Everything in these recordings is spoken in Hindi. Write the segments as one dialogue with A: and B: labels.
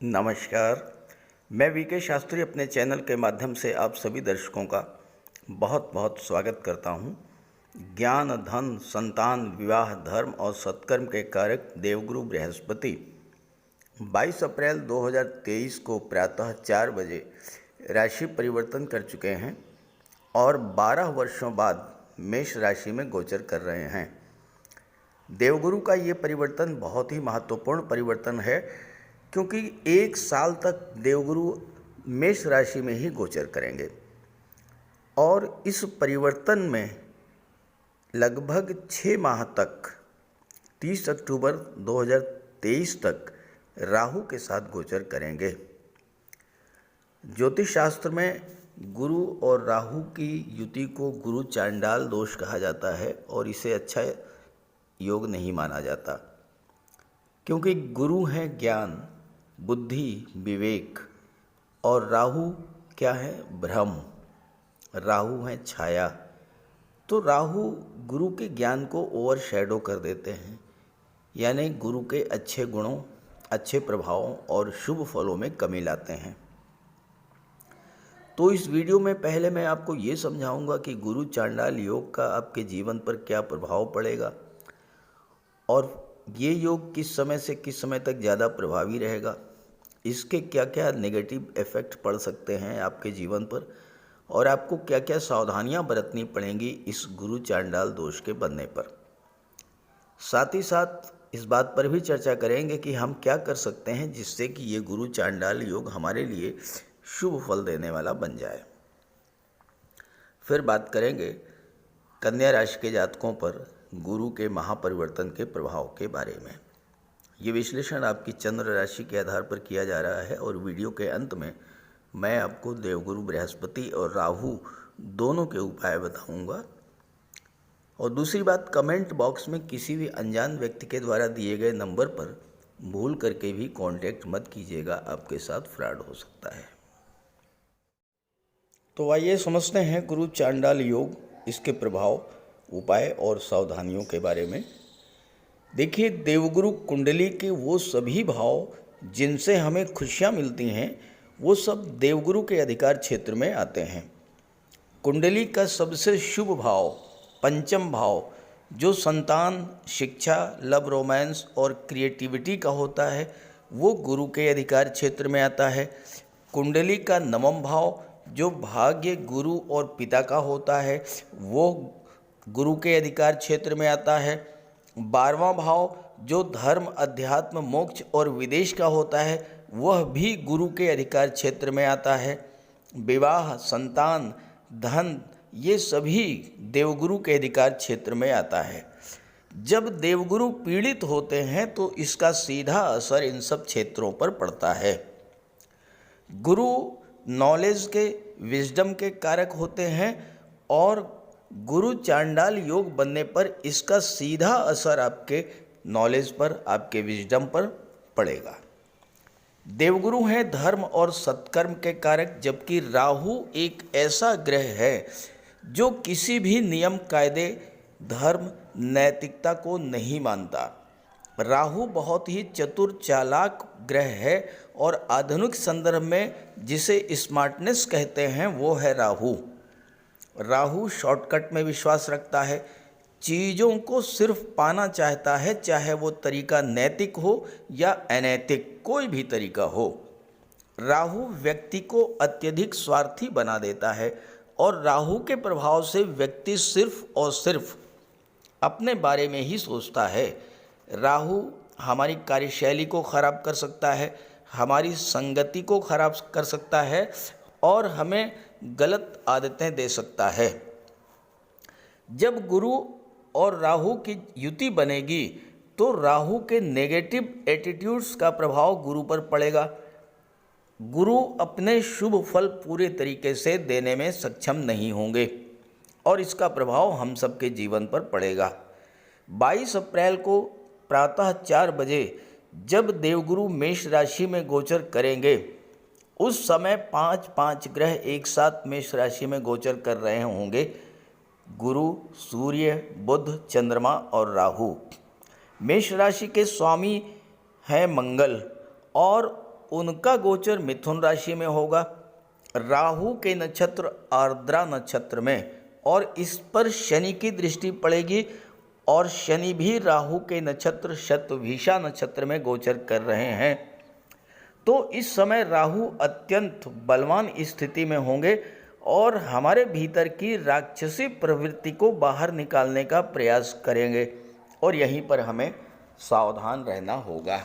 A: नमस्कार। मैं वीके शास्त्री अपने चैनल के माध्यम से आप सभी दर्शकों का बहुत बहुत स्वागत करता हूं। ज्ञान, धन, संतान, विवाह, धर्म और सत्कर्म के कारक देवगुरु बृहस्पति 22 अप्रैल 2023 को प्रातः 4 बजे राशि परिवर्तन कर चुके हैं और 12 वर्षों बाद मेष राशि में गोचर कर रहे हैं। देवगुरु का ये परिवर्तन बहुत ही महत्वपूर्ण परिवर्तन है, क्योंकि 1 साल तक देवगुरु मेष राशि में ही गोचर करेंगे और इस परिवर्तन में लगभग 6 माह तक 30 अक्टूबर 2023 तक राहु के साथ गोचर करेंगे। ज्योतिष शास्त्र में गुरु और राहु की युति को गुरु चांडाल दोष कहा जाता है और इसे अच्छा योग नहीं माना जाता, क्योंकि गुरु हैं ज्ञान, बुद्धि, विवेक और राहु क्या है? भ्रम। राहु है छाया। तो राहु गुरु के ज्ञान को ओवर शैडो कर देते हैं, यानी गुरु के अच्छे गुणों, अच्छे प्रभावों और शुभ फलों में कमी लाते हैं। तो इस वीडियो में पहले मैं आपको ये समझाऊंगा कि गुरु चांडाल योग का आपके जीवन पर क्या प्रभाव पड़ेगा और ये योग किस समय से किस समय तक ज़्यादा प्रभावी रहेगा, इसके क्या क्या नेगेटिव इफ़ेक्ट पड़ सकते हैं आपके जीवन पर और आपको क्या क्या सावधानियां बरतनी पड़ेंगी इस गुरु चांडाल दोष के बनने पर। साथ ही साथ इस बात पर भी चर्चा करेंगे कि हम क्या कर सकते हैं जिससे कि ये गुरु चांडाल योग हमारे लिए शुभ फल देने वाला बन जाए। फिर बात करेंगे कन्या राशि के जातकों पर गुरु के महापरिवर्तन के प्रभाव के बारे में। ये विश्लेषण आपकी चंद्र राशि के आधार पर किया जा रहा है और वीडियो के अंत में मैं आपको देवगुरु बृहस्पति और राहु दोनों के उपाय बताऊंगा। और दूसरी बात, कमेंट बॉक्स में किसी भी अनजान व्यक्ति के द्वारा दिए गए नंबर पर भूल करके भी कांटेक्ट मत कीजिएगा, आपके साथ फ्रॉड हो सकता है। तो आइए समझते हैं गुरु चांडाल योग, इसके प्रभाव, उपाय और सावधानियों के बारे में। देखिए, देवगुरु कुंडली के वो सभी भाव जिनसे हमें खुशियाँ मिलती हैं वो सब देवगुरु के अधिकार क्षेत्र में आते हैं। कुंडली का सबसे शुभ भाव, पंचम भाव, जो संतान, शिक्षा, लव, रोमांस और क्रिएटिविटी का होता है, वो गुरु के अधिकार क्षेत्र में आता है। कुंडली का नवम भाव, जो भाग्य, गुरु और पिता का होता है, वो गुरु के अधिकार क्षेत्र में आता है। 12वां भाव, जो धर्म, अध्यात्म, मोक्ष और विदेश का होता है, वह भी गुरु के अधिकार क्षेत्र में आता है। विवाह, संतान, धन, ये सभी देवगुरु के अधिकार क्षेत्र में आता है। जब देवगुरु पीड़ित होते हैं तो इसका सीधा असर इन सब क्षेत्रों पर पड़ता है। गुरु नॉलेज के, विजडम के कारक होते हैं और गुरु चांडाल योग बनने पर इसका सीधा असर आपके नॉलेज पर, आपके विजडम पर पड़ेगा। देवगुरु हैं धर्म और सत्कर्म के कारक, जबकि राहु एक ऐसा ग्रह है जो किसी भी नियम, कायदे, धर्म, नैतिकता को नहीं मानता। राहु बहुत ही चतुर, चालाक ग्रह है और आधुनिक संदर्भ में जिसे स्मार्टनेस कहते हैं वो है राहु। राहु शॉर्टकट में विश्वास रखता है, चीज़ों को सिर्फ पाना चाहता है, चाहे वो तरीका नैतिक हो या अनैतिक, कोई भी तरीका हो। राहु व्यक्ति को अत्यधिक स्वार्थी बना देता है और राहु के प्रभाव से व्यक्ति सिर्फ और सिर्फ अपने बारे में ही सोचता है। राहु हमारी कार्यशैली को खराब कर सकता है, हमारी संगति को खराब कर सकता है और हमें गलत आदतें दे सकता है। जब गुरु और राहु की युति बनेगी तो राहु के नेगेटिव एटीट्यूड्स का प्रभाव गुरु पर पड़ेगा। गुरु अपने शुभ फल पूरे तरीके से देने में सक्षम नहीं होंगे और इसका प्रभाव हम सबके जीवन पर पड़ेगा। 22 अप्रैल को प्रातः 4 बजे जब देवगुरु मेष राशि में गोचर करेंगे, उस समय 5 ग्रह एक साथ मेष राशि में गोचर कर रहे होंगे। गुरु, सूर्य, बुध, चंद्रमा और राहु। मेष राशि के स्वामी हैं मंगल और उनका गोचर मिथुन राशि में होगा, राहु के नक्षत्र आर्द्रा नक्षत्र में, और इस पर शनि की दृष्टि पड़ेगी और शनि भी राहु के नक्षत्र शतभिषा नक्षत्र में गोचर कर रहे हैं। तो इस समय राहु अत्यंत बलवान स्थिति में होंगे और हमारे भीतर की राक्षसी प्रवृत्ति को बाहर निकालने का प्रयास करेंगे और यहीं पर हमें सावधान रहना होगा।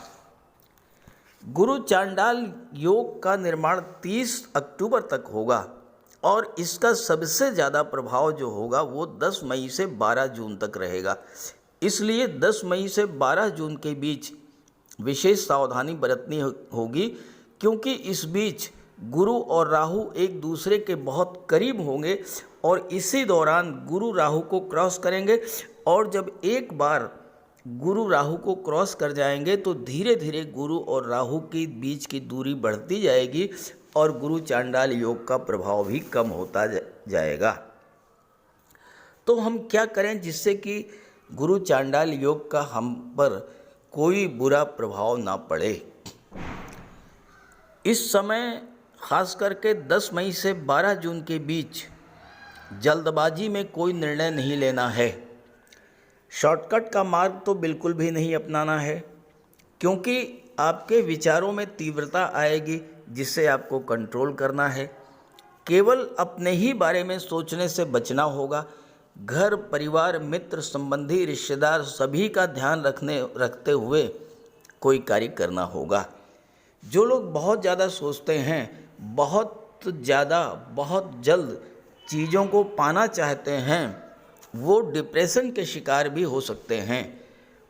A: गुरु चांडाल योग का निर्माण 30 अक्टूबर तक होगा और इसका सबसे ज़्यादा प्रभाव जो होगा वो 10 मई से 12 जून तक रहेगा। इसलिए 10 मई से 12 जून के बीच विशेष सावधानी बरतनी होगी, क्योंकि इस बीच गुरु और राहु एक दूसरे के बहुत करीब होंगे और इसी दौरान गुरु राहु को क्रॉस करेंगे और जब एक बार गुरु राहु को क्रॉस कर जाएंगे तो धीरे धीरे गुरु और राहु के बीच की दूरी बढ़ती जाएगी और गुरु चांडाल योग का प्रभाव भी कम होता जाएगा। तो हम क्या करें जिससे कि गुरु चांडाल योग का हम पर कोई बुरा प्रभाव ना पड़े। इस समय खास करके 10 मई से 12 जून के बीच जल्दबाजी में कोई निर्णय नहीं लेना है। शॉर्टकट का मार्ग तो बिल्कुल भी नहीं अपनाना है, क्योंकि आपके विचारों में तीव्रता आएगी जिससे आपको कंट्रोल करना है। केवल अपने ही बारे में सोचने से बचना होगा। घर परिवार मित्र संबंधी रिश्तेदार सभी का ध्यान रखते हुए कोई कार्य करना होगा। जो लोग बहुत ज़्यादा सोचते हैं, बहुत जल्द चीज़ों को पाना चाहते हैं, वो डिप्रेशन के शिकार भी हो सकते हैं।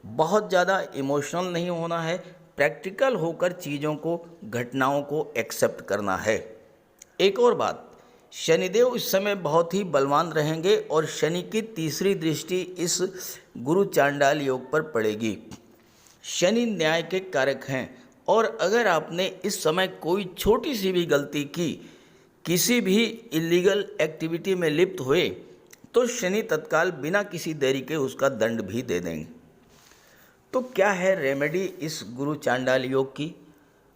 A: बहुत ज़्यादा इमोशनल नहीं होना है, प्रैक्टिकल होकर चीज़ों को घटनाओं को एक्सेप्ट करना है। एक और बात, शनिदेव इस समय बहुत ही बलवान रहेंगे और शनि की तीसरी दृष्टि इस गुरु चांडाल योग पर पड़ेगी। शनि न्याय के कारक हैं और अगर आपने इस समय कोई छोटी सी भी गलती की, किसी भी इलीगल एक्टिविटी में लिप्त हुए, तो शनि तत्काल बिना किसी देरी के उसका दंड भी दे देंगे। तो क्या है रेमेडी इस गुरु चांडाल योग की?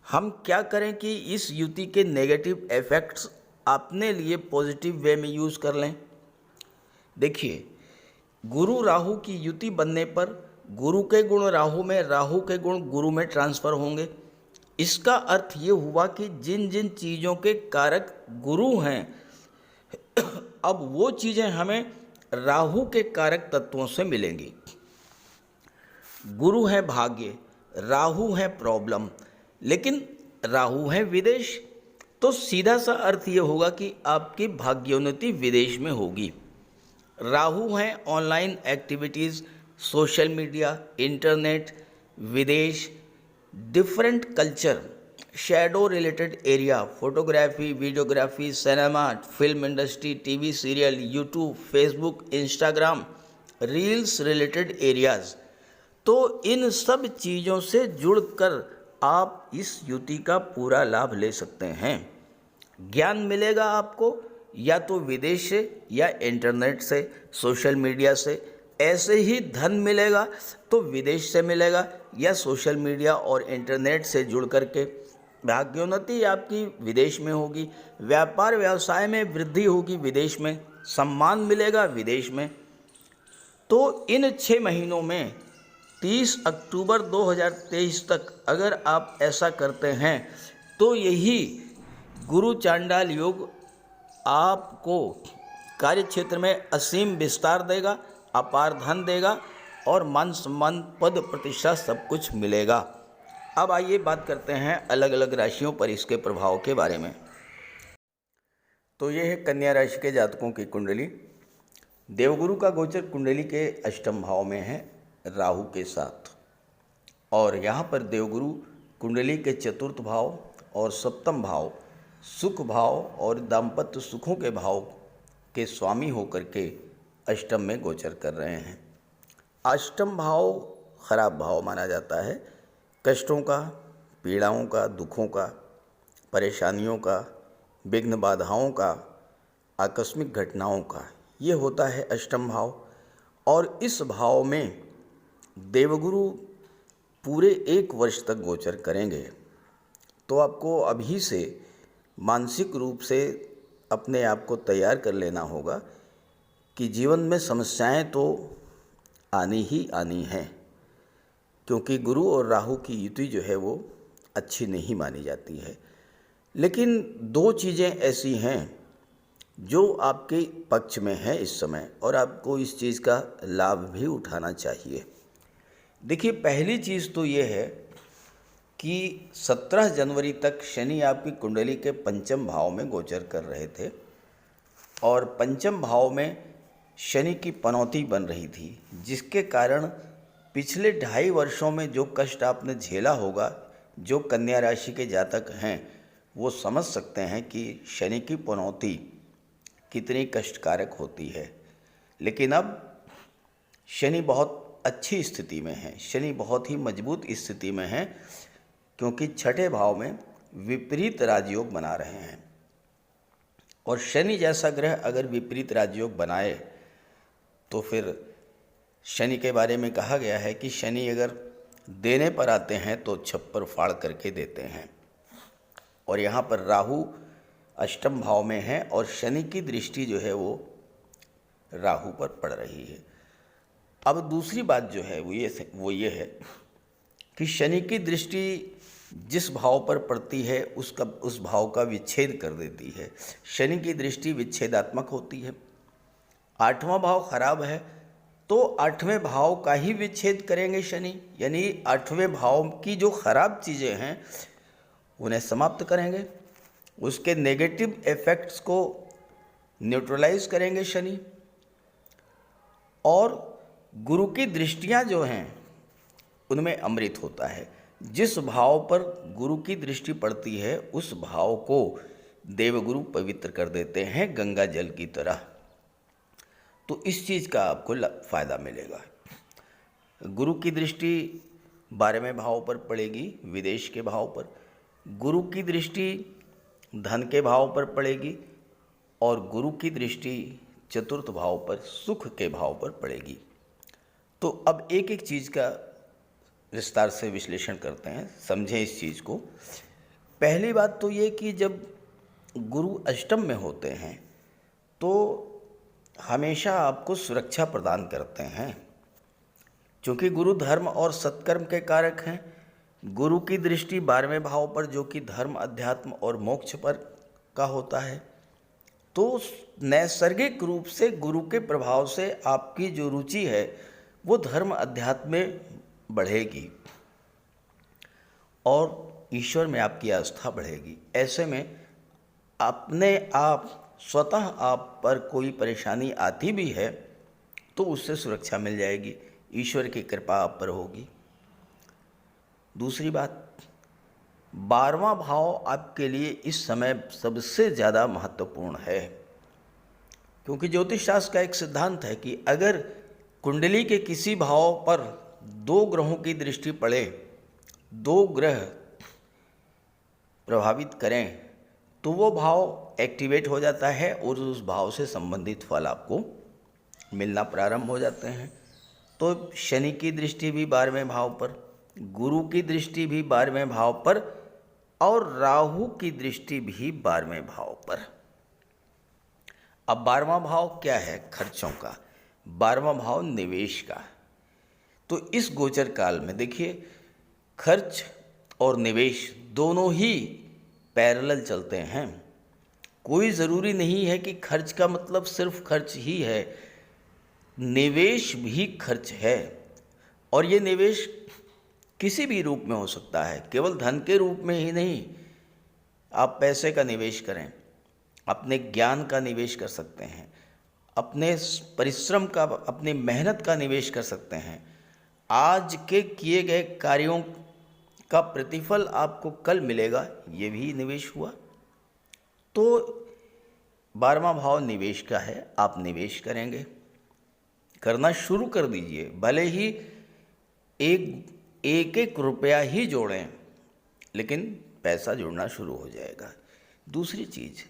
A: हम क्या करें कि इस युति के नेगेटिव इफेक्ट्स अपने लिए पॉजिटिव वे में यूज़ कर लें? देखिए, गुरु राहु की युति बनने पर गुरु के गुण राहु में, राहु के गुण गुरु में ट्रांसफ़र होंगे। इसका अर्थ ये हुआ कि जिन जिन चीज़ों के कारक गुरु हैं, अब वो चीज़ें हमें राहु के कारक तत्वों से मिलेंगी। गुरु है भाग्य, राहु है प्रॉब्लम, लेकिन राहु है विदेश। तो सीधा सा अर्थ ये होगा कि आपकी भाग्योन्नति विदेश में होगी। राहु है online activities, social media, internet, विदेश, different culture, shadow related area, photography, videography, cinema, film industry, TV serial, YouTube, Facebook, Instagram, reels related areas. तो इन सब चीज़ों से जुड़कर आप इस युति का पूरा लाभ ले सकते हैं। ज्ञान मिलेगा आपको या तो विदेश से या इंटरनेट से, सोशल मीडिया से। ऐसे ही धन मिलेगा तो विदेश से मिलेगा या सोशल मीडिया और इंटरनेट से जुड़ करके। भाग्योन्नति आपकी विदेश में होगी, व्यापार व्यवसाय में वृद्धि होगी विदेश में, सम्मान मिलेगा विदेश में। तो इन 6 महीनों में 30 अक्टूबर 2023 तक अगर आप ऐसा करते हैं तो यही गुरु चांडाल योग आपको कार्य क्षेत्र में असीम विस्तार देगा, अपार धन देगा और मान सम्मान, पद प्रतिष्ठा सब कुछ मिलेगा। अब आइए बात करते हैं अलग अलग राशियों पर इसके प्रभाव के बारे में। तो ये है कन्या राशि के जातकों की कुंडली। देवगुरु का गोचर कुंडली के अष्टम भाव में है राहु के साथ, और यहाँ पर देवगुरु कुंडली के चतुर्थ भाव और सप्तम भाव, सुख भाव और दाम्पत्य सुखों के भाव के स्वामी होकर के अष्टम में गोचर कर रहे हैं। अष्टम भाव खराब भाव माना जाता है, कष्टों का, पीड़ाओं का, दुखों का, परेशानियों का, विघ्न बाधाओं का, आकस्मिक घटनाओं का, ये होता है अष्टम भाव। और इस भाव में देवगुरु पूरे 1 वर्ष तक गोचर करेंगे। तो आपको अभी से मानसिक रूप से अपने आप को तैयार कर लेना होगा कि जीवन में समस्याएं तो आनी ही आनी हैं, क्योंकि गुरु और राहु की युति जो है वो अच्छी नहीं मानी जाती है। लेकिन दो चीज़ें ऐसी हैं जो आपके पक्ष में है इस समय, और आपको इस चीज़ का लाभ भी उठाना चाहिए। देखिए, पहली चीज़ तो ये है कि 17 जनवरी तक शनि आपकी कुंडली के पंचम भाव में गोचर कर रहे थे, और पंचम भाव में शनि की पनौती बन रही थी, जिसके कारण पिछले 2.5 वर्षों में जो कष्ट आपने झेला होगा, जो कन्या राशि के जातक हैं वो समझ सकते हैं कि शनि की पनौती कितनी कष्टकारक होती है। लेकिन अब शनि बहुत अच्छी स्थिति में है, शनि बहुत ही मजबूत स्थिति में है, क्योंकि छठे भाव में विपरीत राजयोग बना रहे हैं। और शनि जैसा ग्रह अगर विपरीत राजयोग बनाए तो फिर शनि के बारे में कहा गया है कि शनि अगर देने पर आते हैं तो छप्पर फाड़ करके देते हैं। और यहाँ पर राहु अष्टम भाव में है और शनि की दृष्टि जो है वो राहु पर पड़ रही है। अब दूसरी बात जो है वो ये है कि शनि की दृष्टि जिस भाव पर पड़ती है उस भाव का विच्छेद कर देती है। शनि की दृष्टि विच्छेदात्मक होती है। 8वां भाव खराब है तो 8वें भाव का ही विच्छेद करेंगे शनि, यानी 8वें भाव की जो खराब चीज़ें हैं उन्हें समाप्त करेंगे, उसके नेगेटिव इफेक्ट्स को न्यूट्रलाइज करेंगे शनि। और गुरु की दृष्टियां जो हैं उनमें अमृत होता है। जिस भाव पर गुरु की दृष्टि पड़ती है उस भाव को देवगुरु पवित्र कर देते हैं गंगा जल की तरह। तो इस चीज़ का आपको फ़ायदा मिलेगा। गुरु की दृष्टि 12वें भाव पर पड़ेगी, विदेश के भाव पर। गुरु की दृष्टि धन के भाव पर पड़ेगी, और गुरु की दृष्टि चतुर्थ भाव पर, सुख के भाव पर पड़ेगी। तो अब एक एक चीज़ का विस्तार से विश्लेषण करते हैं, समझें इस चीज़ को। पहली बात तो ये कि जब गुरु अष्टम में होते हैं तो हमेशा आपको सुरक्षा प्रदान करते हैं, क्योंकि गुरु धर्म और सत्कर्म के कारक हैं। गुरु की दृष्टि 12वें भाव पर जो कि धर्म, अध्यात्म और मोक्ष पर का होता है, तो नैसर्गिक रूप से गुरु के प्रभाव से आपकी जो रुचि है वो धर्म अध्यात्म में बढ़ेगी और ईश्वर में आपकी आस्था बढ़ेगी। ऐसे में अपने आप स्वतः आप पर कोई परेशानी आती भी है तो उससे सुरक्षा मिल जाएगी, ईश्वर की कृपा आप पर होगी। दूसरी बात, 12वां भाव आपके लिए इस समय सबसे ज़्यादा महत्वपूर्ण है, क्योंकि ज्योतिष शास्त्र का एक सिद्धांत है कि अगर कुंडली के किसी भाव पर 2 ग्रहों की दृष्टि पड़े, 2 ग्रह प्रभावित करें, तो वो भाव एक्टिवेट हो जाता है और उस भाव से संबंधित फल आपको मिलना प्रारंभ हो जाते हैं। तो शनि की दृष्टि भी 12वें भाव पर, गुरु की दृष्टि भी 12वें भाव पर, और राहु की दृष्टि भी 12वें भाव पर। अब 12वां भाव क्या है? खर्चों का। 12वां भाव निवेश का। तो इस गोचर काल में देखिए, खर्च और निवेश दोनों ही पैरेलल चलते हैं। कोई ज़रूरी नहीं है कि खर्च का मतलब सिर्फ खर्च ही है, निवेश भी खर्च है। और ये निवेश किसी भी रूप में हो सकता है, केवल धन के रूप में ही नहीं। आप पैसे का निवेश करें, अपने ज्ञान का निवेश कर सकते हैं, अपने परिश्रम का, अपनी मेहनत का निवेश कर सकते हैं। आज के किए गए कार्यों का प्रतिफल आपको कल मिलेगा, ये भी निवेश हुआ। तो 12वां भाव निवेश का है, आप निवेश करेंगे, करना शुरू कर दीजिए। भले ही एक रुपया ही जोड़ें, लेकिन पैसा जुड़ना शुरू हो जाएगा। दूसरी चीज़,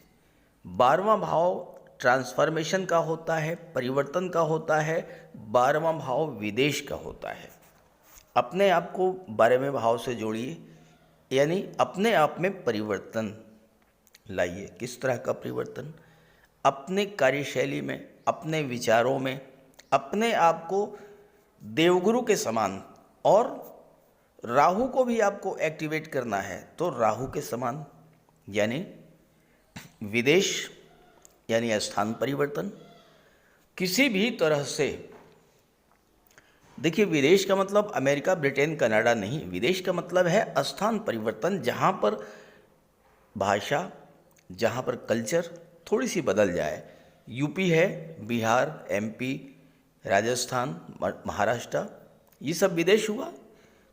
A: 12वां भाव ट्रांसफॉर्मेशन का होता है, परिवर्तन का होता है। 12वां भाव विदेश का होता है। अपने आप को 12वें भाव से जोड़िए, यानी अपने आप में परिवर्तन लाइए। किस तरह का परिवर्तन? अपने कार्यशैली में, अपने विचारों में, अपने आप को देवगुरु के समान, और राहु को भी आपको एक्टिवेट करना है तो राहु के समान, यानी विदेश, यानी स्थान परिवर्तन। किसी भी तरह से, देखिए विदेश का मतलब अमेरिका, ब्रिटेन, कनाडा नहीं। विदेश का मतलब है स्थान परिवर्तन, जहाँ पर भाषा, जहाँ पर कल्चर थोड़ी सी बदल जाए। यूपी है, बिहार, एमपी, राजस्थान, महाराष्ट्र, ये सब विदेश हुआ।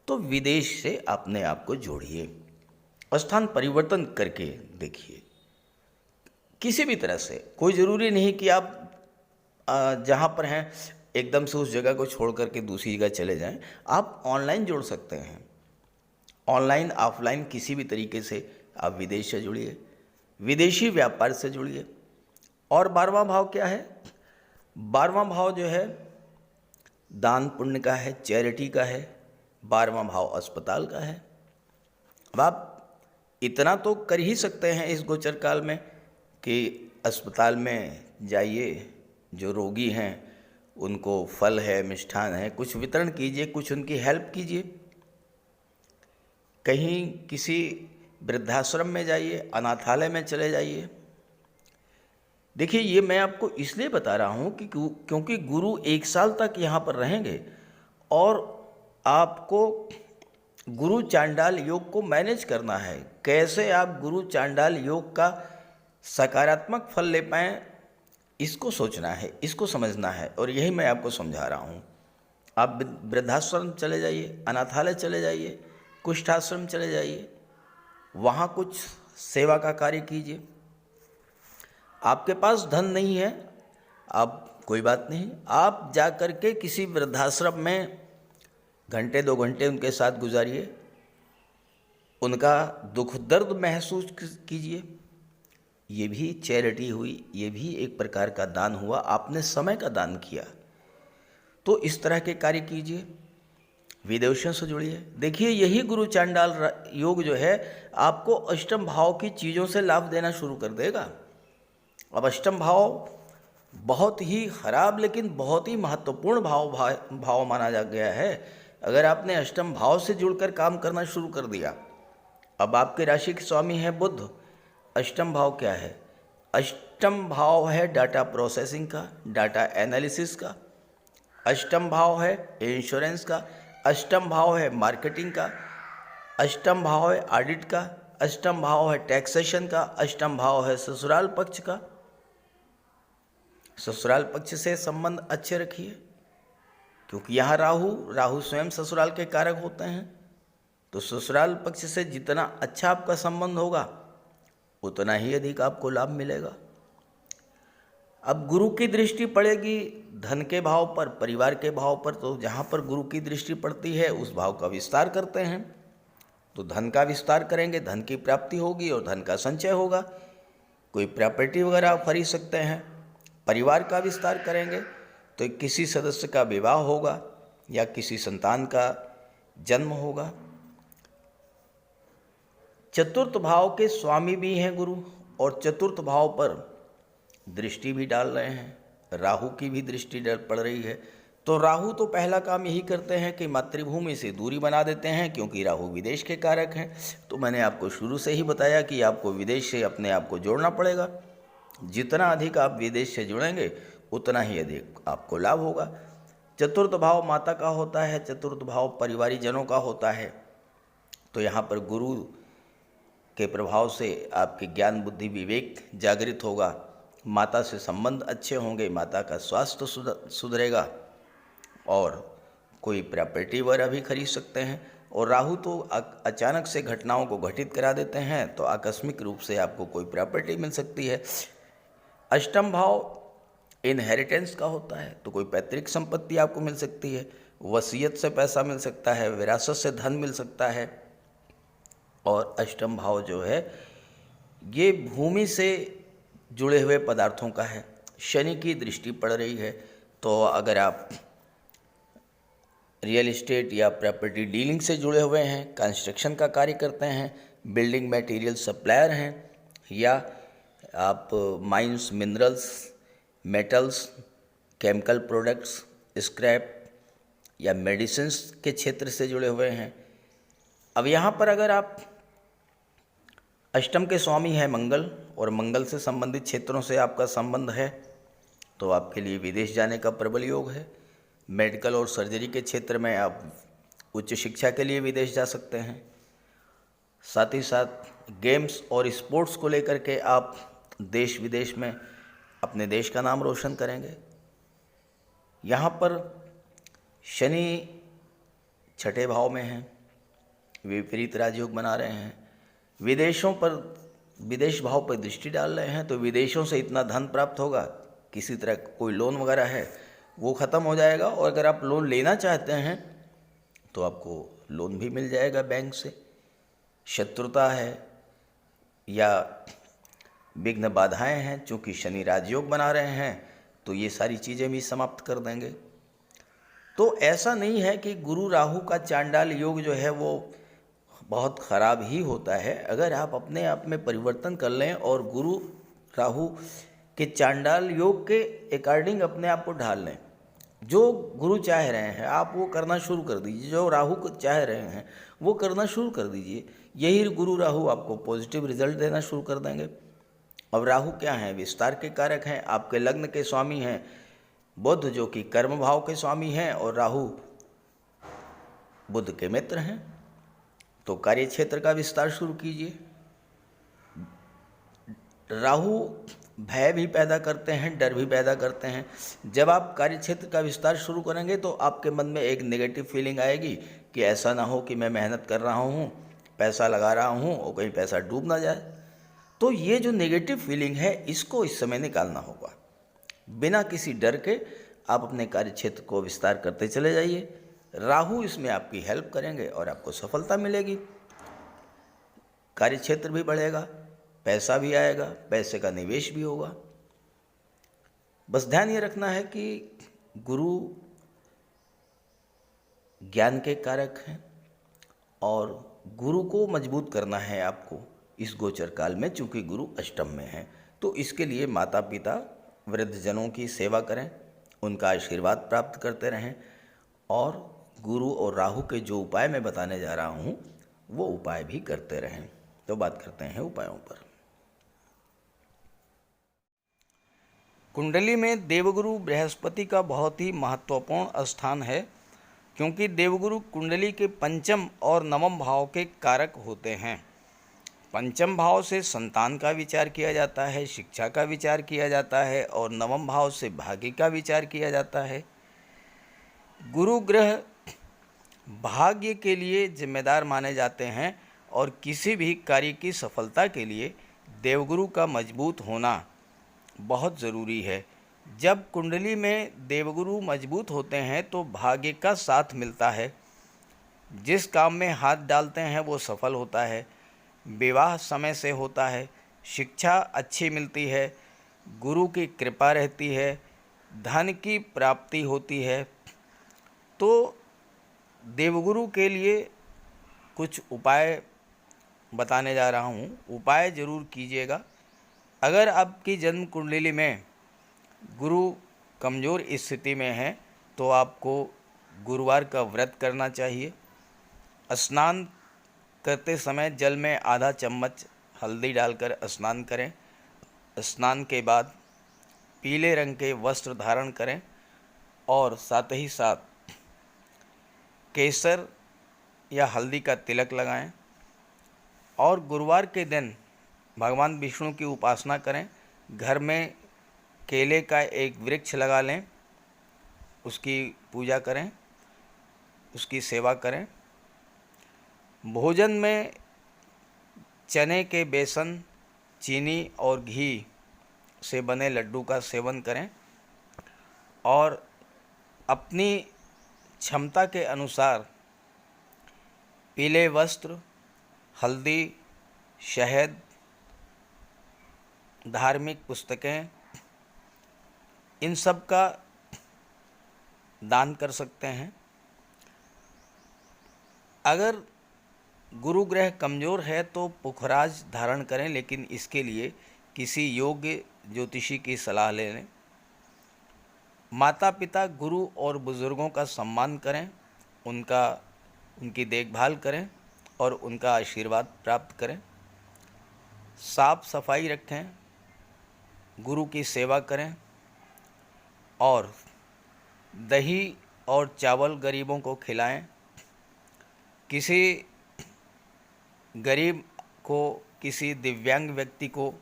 A: तो विदेश से अपने आप को जोड़िए, स्थान परिवर्तन करके देखिए। किसी भी तरह से, कोई ज़रूरी नहीं कि आप जहाँ पर हैं एकदम से उस जगह को छोड़ करके दूसरी जगह चले जाएं। आप ऑनलाइन जोड़ सकते हैं, ऑनलाइन ऑफलाइन किसी भी तरीके से आप विदेश से जुड़िए, विदेशी व्यापार से जुड़िए। और 12वां भाव क्या है? 12वां भाव जो है दान पुण्य का है, चैरिटी का है। 12वां भाव अस्पताल का है। अब आप इतना तो कर ही सकते हैं इस गोचर काल में कि अस्पताल में जाइए, जो रोगी हैं उनको फल है, मिष्ठान है, कुछ वितरण कीजिए, कुछ उनकी हेल्प कीजिए। कहीं किसी वृद्धाश्रम में जाइए, अनाथालय में चले जाइए। देखिए ये मैं आपको इसलिए बता रहा हूँ कि क्योंकि गुरु 1 साल तक यहाँ पर रहेंगे और आपको गुरु चांडाल योग को मैनेज करना है। कैसे आप गुरु चांडाल योग का सकारात्मक फल ले पाएँ, इसको सोचना है, इसको समझना है, और यही मैं आपको समझा रहा हूँ। आप वृद्धाश्रम चले जाइए, अनाथालय चले जाइए, कुष्ठाश्रम चले जाइए, वहाँ कुछ सेवा का कार्य कीजिए। आपके पास धन नहीं है, आप कोई बात नहीं, आप जा कर के किसी वृद्धाश्रम में घंटे 2 घंटे उनके साथ गुजारिए, उनका दुख दर्द महसूस कीजिए। ये भी चैरिटी हुई, ये भी एक प्रकार का दान हुआ, आपने समय का दान किया। तो इस तरह के कार्य कीजिए, विदेशियों से जुड़िए। देखिए यही गुरु चांडाल योग जो है आपको अष्टम भाव की चीज़ों से लाभ देना शुरू कर देगा। अब अष्टम भाव बहुत ही खराब लेकिन बहुत ही महत्वपूर्ण भाव माना जा गया है। अगर आपने अष्टम भाव से जुड़कर काम करना शुरू कर दिया, अब आपके राशि के स्वामी है बुध। अष्टम भाव क्या है? अष्टम भाव है डाटा प्रोसेसिंग का, डाटा एनालिसिस का। अष्टम भाव है इंश्योरेंस का। अष्टम भाव है मार्केटिंग का। अष्टम भाव है ऑडिट का। अष्टम भाव है टैक्सेशन का। अष्टम भाव है ससुराल पक्ष का। ससुराल पक्ष से संबंध अच्छे रखिए, क्योंकि यहाँ राहु स्वयं ससुराल के कारक होते हैं। तो ससुराल पक्ष से जितना अच्छा आपका संबंध होगा उतना ही अधिक आपको लाभ मिलेगा। अब गुरु की दृष्टि पड़ेगी धन के भाव पर, परिवार के भाव पर। तो जहाँ पर गुरु की दृष्टि पड़ती है उस भाव का विस्तार करते हैं, तो धन का विस्तार करेंगे, धन की प्राप्ति होगी और धन का संचय होगा। कोई प्रॉपर्टी वगैरह आप खरीद सकते हैं। परिवार का विस्तार करेंगे तो किसी सदस्य का विवाह होगा या किसी संतान का जन्म होगा। चतुर्थ भाव के स्वामी भी हैं गुरु, और चतुर्थ भाव पर दृष्टि भी डाल रहे हैं। राहु की भी दृष्टि पड़ रही है। तो राहु तो पहला काम यही करते हैं कि मातृभूमि से दूरी बना देते हैं, क्योंकि राहु विदेश के कारक हैं। तो मैंने आपको शुरू से ही बताया कि आपको विदेश से अपने आप को जोड़ना पड़ेगा। जितना अधिक आप विदेश से जुड़ेंगे उतना ही अधिक आपको लाभ होगा। चतुर्थ भाव माता का होता है, चतुर्थ भाव परिवारीजनों का होता है। तो यहाँ पर गुरु के प्रभाव से आपके ज्ञान बुद्धि विवेक जागृत होगा, माता से संबंध अच्छे होंगे, माता का स्वास्थ्य सुधरेगा, और कोई प्रॉपर्टी वगैरह भी खरीद सकते हैं। और राहु तो अचानक से घटनाओं को घटित करा देते हैं, तो आकस्मिक रूप से आपको कोई प्रॉपर्टी मिल सकती है। अष्टम भाव इनहेरिटेंस का होता है, तो कोई पैतृक संपत्ति आपको मिल सकती है, वसीयत से पैसा मिल सकता है, विरासत से धन मिल सकता है। और अष्टम भाव जो है ये भूमि से जुड़े हुए पदार्थों का है। शनि की दृष्टि पड़ रही है, तो अगर आप रियल इस्टेट या प्रॉपर्टी डीलिंग से जुड़े हुए हैं, कंस्ट्रक्शन का कार्य करते हैं, बिल्डिंग मटेरियल सप्लायर हैं, या आप mines, minerals, metals, chemical products, scrap या मेडिसिन्स के क्षेत्र से जुड़े हुए हैं। अब यहाँ पर अगर आप अष्टम के स्वामी हैं मंगल और मंगल से संबंधित क्षेत्रों से आपका संबंध है तो आपके लिए विदेश जाने का प्रबल योग है। मेडिकल और सर्जरी के क्षेत्र में आप उच्च शिक्षा के लिए विदेश जा सकते हैं। साथ ही साथ गेम्स और स्पोर्ट्स को लेकर के आप देश विदेश में अपने देश का नाम रोशन करेंगे। यहाँ पर शनि छठे भाव में हैं, विपरीत राजयोग बना रहे हैं, विदेश भाव पर दृष्टि डाल रहे हैं, तो विदेशों से इतना धन प्राप्त होगा, किसी तरह कोई लोन वगैरह है वो ख़त्म हो जाएगा, और अगर आप लोन लेना चाहते हैं तो आपको लोन भी मिल जाएगा बैंक से। शत्रुता है या विघ्न बाधाएं हैं, चूँकि शनि राजयोग बना रहे हैं तो ये सारी चीज़ें भी समाप्त कर देंगे। तो ऐसा नहीं है कि गुरु राहु का चांडाल योग जो है वो बहुत ख़राब ही होता है। अगर आप अपने आप में परिवर्तन कर लें और गुरु राहु के चांडाल योग के अकॉर्डिंग अपने आप को ढाल लें, जो गुरु चाह रहे हैं आप वो करना शुरू कर दीजिए, जो राहु को चाह रहे हैं वो करना शुरू कर दीजिए, यही गुरु राहु आपको पॉजिटिव रिजल्ट देना शुरू कर देंगे। अब राहु क्या हैं? विस्तार के कारक हैं, आपके लग्न के स्वामी हैं बुध, जो कि कर्म भाव के स्वामी हैं, और राहु बुध के मित्र हैं। तो कार्य क्षेत्र का विस्तार शुरू कीजिए। राहु भय भी पैदा करते हैं, डर भी पैदा करते हैं। जब आप कार्य क्षेत्र का विस्तार शुरू करेंगे तो आपके मन में एक नेगेटिव फीलिंग आएगी कि ऐसा ना हो कि मैं मेहनत कर रहा हूँ, पैसा लगा रहा हूँ और कहीं पैसा डूब ना जाए। तो ये जो नेगेटिव फीलिंग है इसको इस समय निकालना होगा। बिना किसी डर के आप अपने कार्य क्षेत्र को विस्तार करते चले जाइए। राहु इसमें आपकी हेल्प करेंगे और आपको सफलता मिलेगी, कार्य क्षेत्र भी बढ़ेगा, पैसा भी आएगा, पैसे का निवेश भी होगा। बस ध्यान ये रखना है कि गुरु ज्ञान के कारक हैं और गुरु को मजबूत करना है आपको इस गोचर काल में, चूँकि गुरु अष्टम में है। तो इसके लिए माता पिता वृद्धजनों की सेवा करें, उनका आशीर्वाद प्राप्त करते रहें, और गुरु और राहु के जो उपाय मैं बताने जा रहा हूँ वो उपाय भी करते रहें। तो बात करते हैं उपायों पर। कुंडली में देवगुरु बृहस्पति का बहुत ही महत्वपूर्ण स्थान है, क्योंकि देवगुरु कुंडली के पंचम और नवम भाव के कारक होते हैं। पंचम भाव से संतान का विचार किया जाता है, शिक्षा का विचार किया जाता है, और नवम भाव से भाग्य का विचार किया जाता है। गुरु ग्रह भाग्य के लिए जिम्मेदार माने जाते हैं और किसी भी कार्य की सफलता के लिए देवगुरु का मजबूत होना बहुत ज़रूरी है। जब कुंडली में देवगुरु मजबूत होते हैं तो भाग्य का साथ मिलता है, जिस काम में हाथ डालते हैं वो सफल होता है, विवाह समय से होता है, शिक्षा अच्छी मिलती है, गुरु की कृपा रहती है, धन की प्राप्ति होती है। तो देवगुरु के लिए कुछ उपाय बताने जा रहा हूँ, उपाय ज़रूर कीजिएगा। अगर आपकी जन्म कुंडली में गुरु कमज़ोर स्थिति में है तो आपको गुरुवार का व्रत करना चाहिए। स्नान करते समय जल में आधा चम्मच हल्दी डालकर स्नान करें। स्नान के बाद पीले रंग के वस्त्र धारण करें और साथ ही साथ केसर या हल्दी का तिलक लगाएं, और गुरुवार के दिन भगवान विष्णु की उपासना करें। घर में केले का एक वृक्ष लगा लें, उसकी पूजा करें, उसकी सेवा करें। भोजन में चने के बेसन, चीनी और घी से बने लड्डू का सेवन करें, और अपनी क्षमता के अनुसार पीले वस्त्र, हल्दी, शहद, धार्मिक पुस्तकें, इन सब का दान कर सकते हैं। अगर गुरु ग्रह कमज़ोर है तो पुखराज धारण करें, लेकिन इसके लिए किसी योग्य ज्योतिषी की सलाह ले लें। माता पिता, गुरु और बुज़ुर्गों का सम्मान करें, उनकी देखभाल करें और उनका आशीर्वाद प्राप्त करें। साफ सफाई रखें, गुरु की सेवा करें और दही और चावल गरीबों को खिलाएं। किसी गरीब को, किसी दिव्यांग व्यक्ति को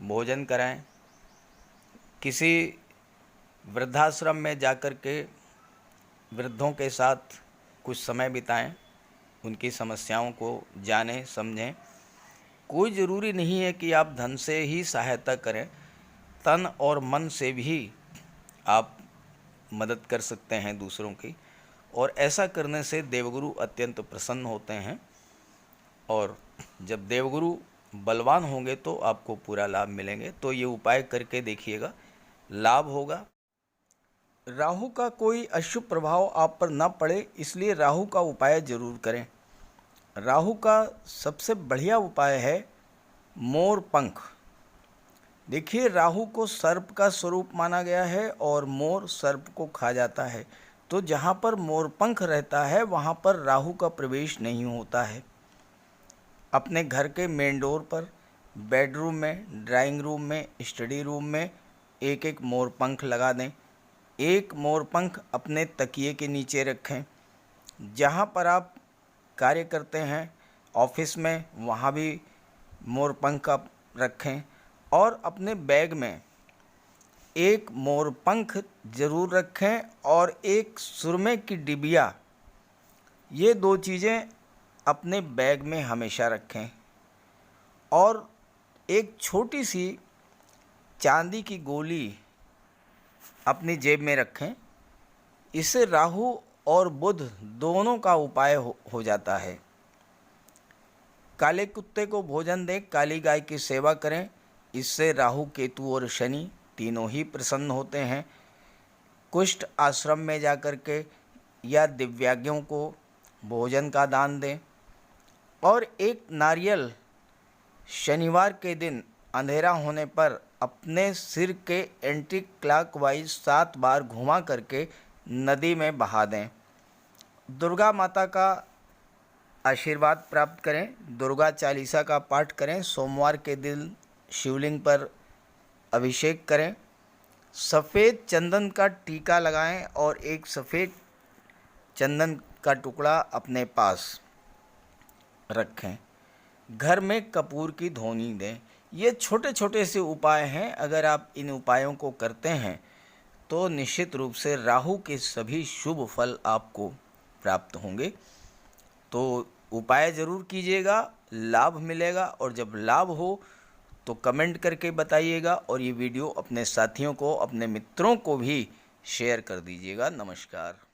A: भोजन कराएं। किसी वृद्धाश्रम में जाकर के वृद्धों के साथ कुछ समय बिताएं, उनकी समस्याओं को जानें समझें। कोई ज़रूरी नहीं है कि आप धन से ही सहायता करें, तन और मन से भी आप मदद कर सकते हैं दूसरों की, और ऐसा करने से देवगुरु अत्यंत प्रसन्न होते हैं। और जब देवगुरु बलवान होंगे तो आपको पूरा लाभ मिलेंगे। तो ये उपाय करके देखिएगा, लाभ होगा। राहु का कोई अशुभ प्रभाव आप पर न पड़े, इसलिए राहु का उपाय जरूर करें। राहु का सबसे बढ़िया उपाय है मोर पंख। देखिए, राहु को सर्प का स्वरूप माना गया है और मोर सर्प को खा जाता है, तो जहाँ पर मोर पंख रहता है वहाँ पर राहु का प्रवेश नहीं होता है। अपने घर के मेन डोर पर, बेडरूम में, ड्राइंग रूम में, स्टडी रूम में एक एक मोर पंख लगा दें। एक मोर पंख अपने तकिए के नीचे रखें। जहाँ पर आप कार्य करते हैं, ऑफिस में, वहाँ भी मोर पंख आप रखें। और अपने बैग में एक मोर पंख ज़रूर रखें और एक सुरमे की डिबिया, ये दो चीज़ें अपने बैग में हमेशा रखें। और एक छोटी सी चांदी की गोली अपनी जेब में रखें। इससे राहु और बुध दोनों का उपाय हो जाता है। काले कुत्ते को भोजन दें, काली गाय की सेवा करें, इससे राहु, केतु और शनि तीनों ही प्रसन्न होते हैं। कुष्ठ आश्रम में जाकर के या दिव्यांगों को भोजन का दान दें। और एक नारियल शनिवार के दिन अंधेरा होने पर अपने सिर के एंटी क्लॉकवाइज 7 बार घुमा करके नदी में बहा दें। दुर्गा माता का आशीर्वाद प्राप्त करें, दुर्गा चालीसा का पाठ करें। सोमवार के दिन शिवलिंग पर अभिषेक करें। सफ़ेद चंदन का टीका लगाएं और एक सफ़ेद चंदन का टुकड़ा अपने पास रखें। घर में कपूर की धूनी दें। ये छोटे छोटे से उपाय हैं। अगर आप इन उपायों को करते हैं तो निश्चित रूप से राहु के सभी शुभ फल आपको प्राप्त होंगे। तो उपाय ज़रूर कीजिएगा, लाभ मिलेगा। और जब लाभ हो तो कमेंट करके बताइएगा और ये वीडियो अपने साथियों को, अपने मित्रों को भी शेयर कर दीजिएगा। नमस्कार।